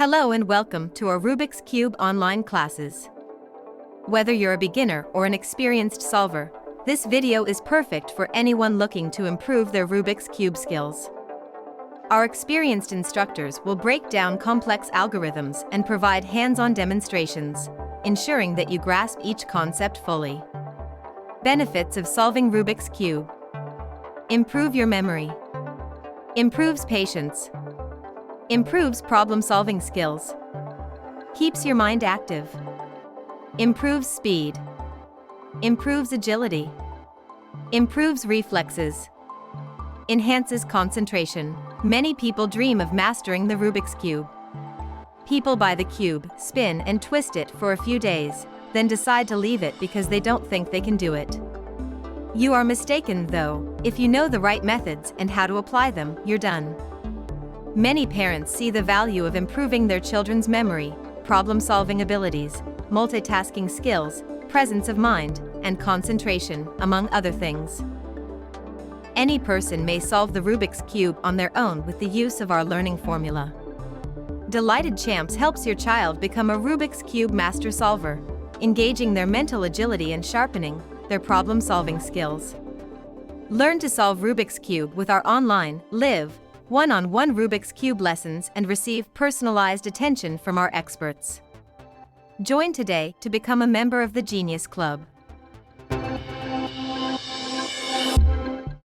Hello and welcome to our Rubik's Cube online classes. Whether you're a beginner or an experienced solver, this video is perfect for anyone looking to improve their Rubik's Cube skills. Our experienced instructors will break down complex algorithms and provide hands-on demonstrations, ensuring that you grasp each concept fully. Benefits of solving Rubik's Cube: improve your memory, improves patience, improves problem-solving skills, keeps your mind active, improves speed, improves agility, improves reflexes, enhances concentration. Many people dream of mastering the Rubik's Cube. People buy the cube, spin and twist it for a few days, then decide to leave it because they don't think they can do it. You are mistaken, though. If you know the right methods and how to apply them, you're done. Many parents see the value of improving their children's memory, problem-solving abilities, multitasking skills, presence of mind, and concentration, among other things. Any person may solve the Rubik's Cube on their own with the use of our learning formula. Delighted Champs helps your child become a Rubik's Cube master solver, engaging their mental agility and sharpening their problem-solving skills. Learn to solve Rubik's Cube with our online, live, one-on-one Rubik's Cube lessons and receive personalized attention from our experts. Join today to become a member of the Genius Club.